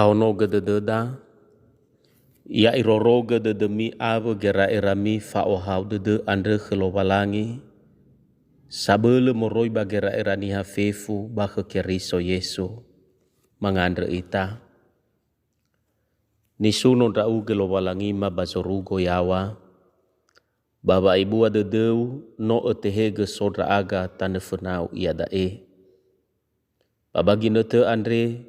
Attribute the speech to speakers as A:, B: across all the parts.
A: Kauno gedededa, ia iroro gededemi ave gera erami faohau dede andre gelowalangi, sabele moroi bagera erani hafefu bahe keriso Yesu, mangandre ita. Nisuno dau gelowalangi ma bazorugo yawa, baba ibu adedeu no etehege sodra aga tane fenau ia dae. Baba ginete andre,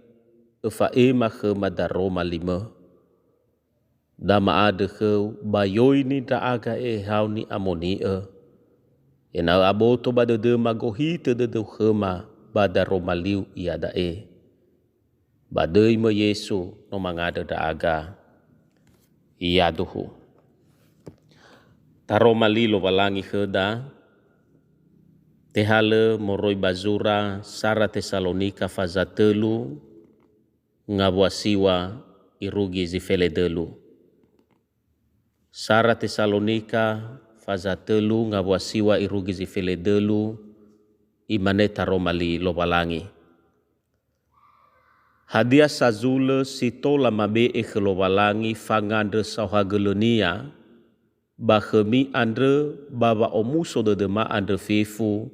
A: efa mahe madaroma lima. Dama ade ke bayoi ni da aga hau ni amoni Ena aboto badede magohi te de hema badaroma liu ia dae. Badei me Yesu no mangade da aga. Ia duhu. Taroma lilo walangi heda. Tehale moroi bazura Sara Tesalonika fazatelu. Ngabuasiwa irugi zifele delu. Sara Tesalonika fazatelu ngabuasiwa irugi zifele delu. Imane taromali lobalangi. Hadia sazule sitola mabe lobalangi fangandre sauhagelunia. Bahemi andre baba omuso de dema andre fefu.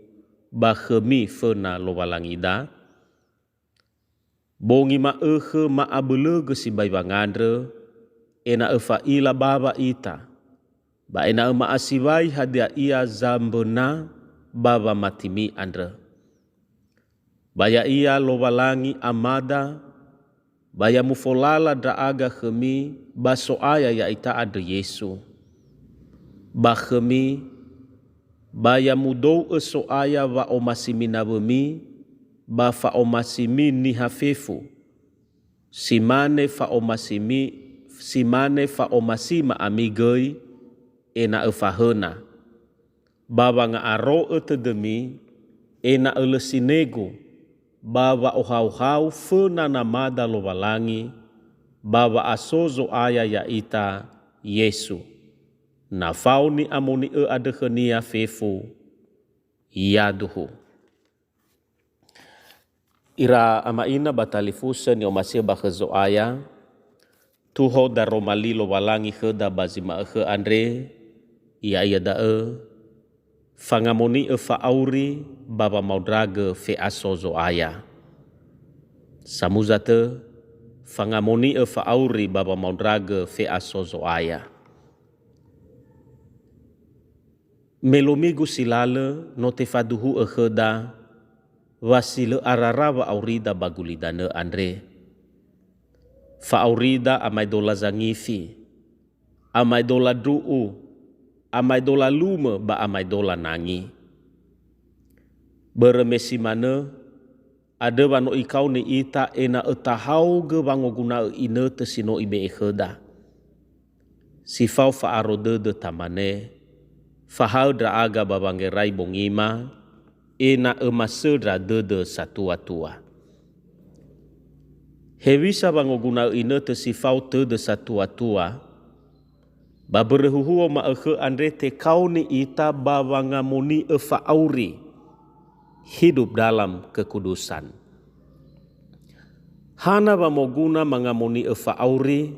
A: Bahemi fena lobalangi da. Bongi ma ma abelege si bai bangandre, ena efa ila baba ita. Ba ena ma asiwai hadia ia zambena baba matimi andre. Baya ia lowalangi amada, baya mufolala daaga khemi baso aya ya ita ade Yesu. Ba khemi baya mudou eso aya wa omasimina bemi, ba fa omasimi ni hafefu. Simane fa omasima amigoi ena efahena. Baba nga aro etedemi ena elesinego. Baba ohau-hau fena namada lowalangi. Baba asozo aya ya ita Yesu. Na fauni amoni adehenia fefu. Yaduhu. Ira amaina batalifusa ni omasia bakhezo aya. Tuho daromali lowalangi heda bazima andre. Ia dae. Fangamoni fa auri baba maudrage fe asozo aya. Samuzate fangamoni fa auri baba maudrage fe asozo aya. Melomigu silale no te faduhu heda. Wasile ararawa aurida bagulidane andre. Fa aurida amai dola zangifi. Amai dola duu. Amai dola lume ba amai dola nangi. Beremesi mana. Ada wano ikau ni ita ena etahau ge wango guna ine tesino ibe ekheda. Sifau fa arode de tamane. Fahau dra aga babanggerai bongima. Ena emasedra dede satua-tua. Hewisa bangoguna ine tesifau tede satua-tua. Baberehuhuo maekhe andre te kau ni ita bawangamoni efa auri. Hidup dalam kekudusan. Hana bamoguna mangamoni efa auri.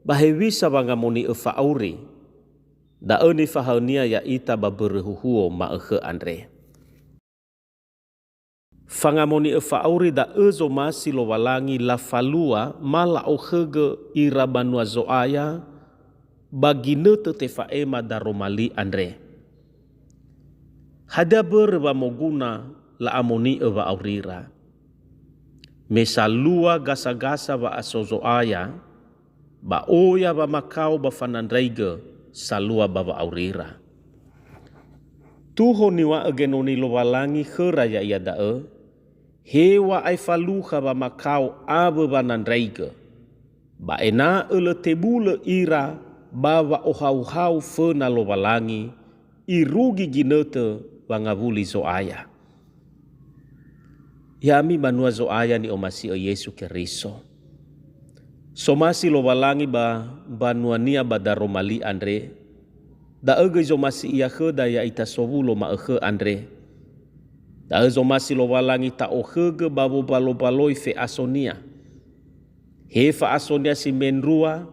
A: Bahewisa bangamoni efa auri. Daeni fahania ya ita baberehuhuo maekhe andre. Fangamoni efa auri da ezo masi lo walangi la falua mala ohege ira banua zoaya bagine te fa ema daromali andre. Hada berba moguna la amoni eva aurira. Mesalua gasa-gasa ba asozo aya ba oya ba makau ba fanandreige salua baba aurira. Tuho niwa agenoni lo walangi kheraya ia dae. Hewa ai faluha ba makau abe banandreiga. Ba ena ele tebule ira bawa ohau-hau fena lo walangi. Irugi ginete bangavuli zoaya. Yami banua zoaya ni omasi Yesu Keriso. Somasi lo walangi ba banua nia badaromali andre. Da ege zomasi ia kheda ya ita sovulo ma ekhe andre. Da ezo masi lo walangi ta ohege babo balo-baloi fe asonia. He fa asonia si menrua,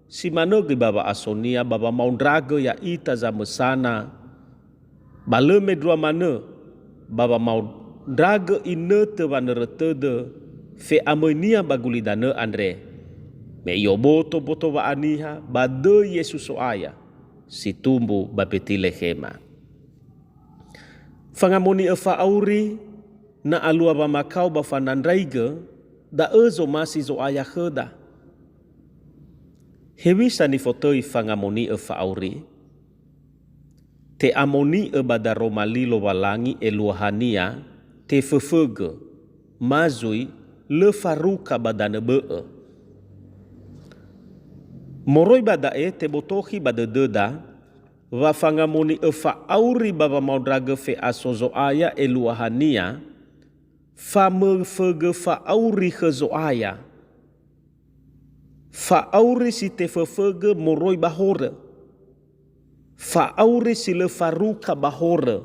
A: si manogi baba asonia baba maundraga ya ita za mesana. Baleme drua mana baba maundraga inete vaneretede fe amonia bagulidana andre. Me iyo boto wa aniha bade Yesus soaya si tumbu Betlehem. Fangamoni efa auri na alua ba makau ba fanandraiga da ezo masi zo aya heda. Hewisa ni fotoi fangamoni efa auri. Te amoni e bada romali lo walangi e luahania te fefege mazui le faruka badane bee. Moroi bada e te botohi bada deda wa fangamoni e fa auri baba maudrage fe asozo aya e luahania fa mefege fa auri hezo aya. Fa auri si te fefege moroi bahore. Fa auri si le faruka bahore.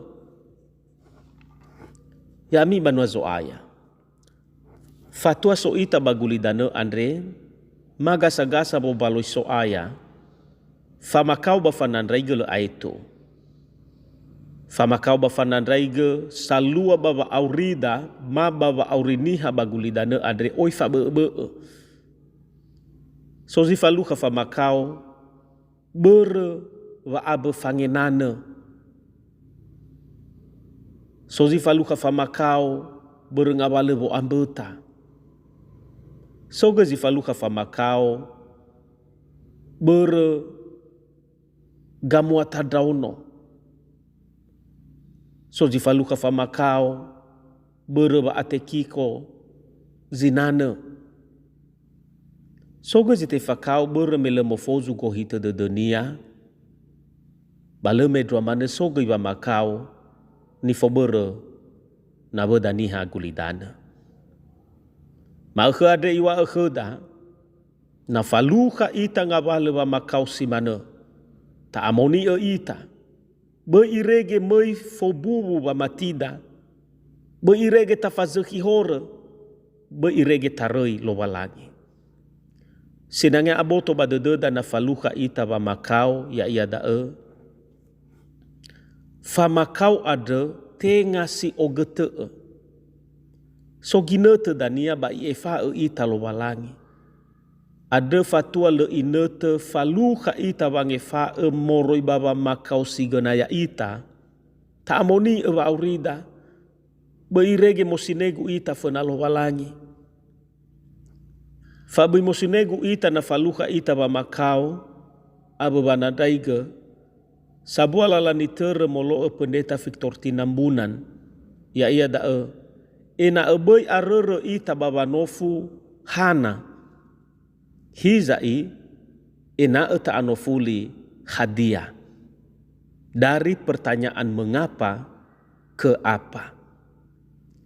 A: Yami banwa zo aya. Fatua so ita bagulidane andre. Magasa-gasa bo baloi so aya. Famakau ba fanandraiga le aito. Famakau ba fanandraiga salua baba aurida ma baba auriniha bagulidane andre oi fa be. So zifaluka famakau bere wa abe fangenane. So zifaluka famakau bere ngawale bo ambeta. So ge zifaluka famakau bere gamuata dauno. So zifaluka famakau bere ba atekiko zinane. So ge zite fakau bere melemofozu kohita de dunia. Baleme drua mana so ge ba makau ni fobere na bedaniha gulidana. Ma ade iwa da na faluka ita ngabale ba makau si mana. Ta amoni ita. Be irege mei fobubu ba matida. Be irege tafazeki hore. Be irege tarei lo walangi. Sedangnya aboto ba dededa na faluka ita ba makau ya ia dae. Fa makau ada te ngasi ogete. So ginete dania ba iefa ita lo walangi. Ada fatua le inete faluka ita bange fa moroi baba makau siganaya ita. Ta amoni ba aurida. Beirege mosinegu ita fenalo walangi. Fabi mosinegu ita na faluka ita ba makau. Aba banadaiga. Sabua lala ni tere molo pendeta Victor Tinambunan. Ya ia dae. Ena eboi arere ita baba nofu hana. Hizai ena eta anofuli hadiah. Dari pertanyaan mengapa ke apa.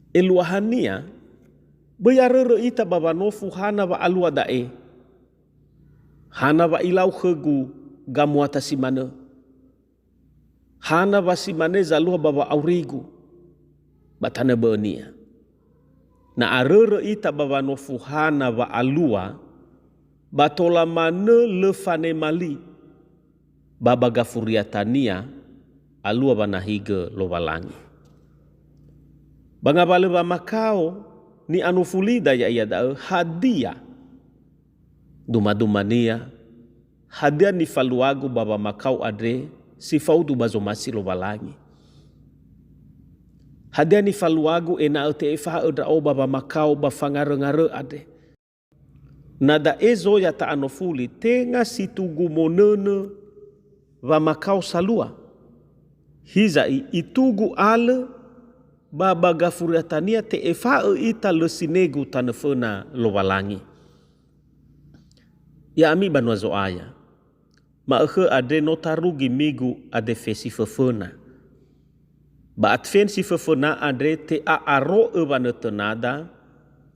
A: Eluahania bayarere ita baba nofu hana wa alua dae. Hana wa ilau hegu gamuata simane. Hana wa simane zalua baba aurigu. Batana benia. Na arere ita baba nofu hana wa alua. Batola mana lefane mali. Baba gafuriatania alua banahige lo walangi. Bangabale ba makau ni anufulida ya ia dae hadiah. Duma-dumania hadiah ni faluagu baba makau adre si faudu bazomasi lo walangi. Hadiah ni faluagu ena ete efa edra o baba makau ba fangare-ngare ade. Nada ezo ya ta anofuli tenga situgu monene wa makau salua. Hizai itugu ale baba gafuriatania te efa ita le sinegu tanefena lo walangi. Ya ami banwa zo aya. Ma ade notarugi migu ade fesi fefena. Ba advensi fefena ade te a aro ebane tenada.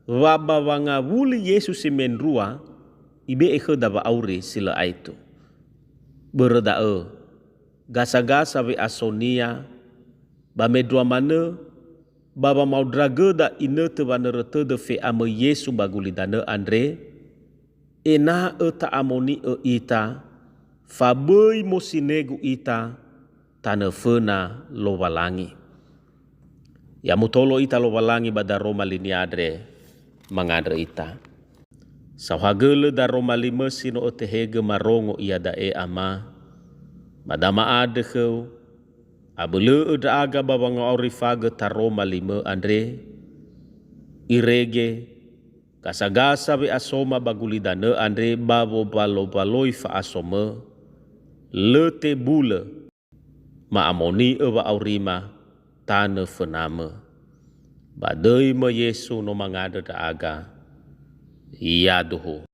A: Waba wanga wuli Yesus menrua ibe da ba aure sila aitu. Berda gasa-gasa we asonia ba medua mana baba mau drage da inete banerete de fe ame Yesu bagulidane andre ena ta amoni ita fabei mosinegu ita tana fena lowalangi. Ya mutolo ita lowalangi bada Roma liniadre mangadre ita. Sawhagele da Roma lima sino otehege marongo ia dae ama. Madama ade keu. Abele eda aga babanga orifage ta Roma lima andre. Irege. Gasa-gasa be asoma bagulidane andre babo balo-baloi fa asoma. Lete bule. Ma amoni ewa aurima tane fename. Badai ma Yesu no mangada da aga. Iya doho.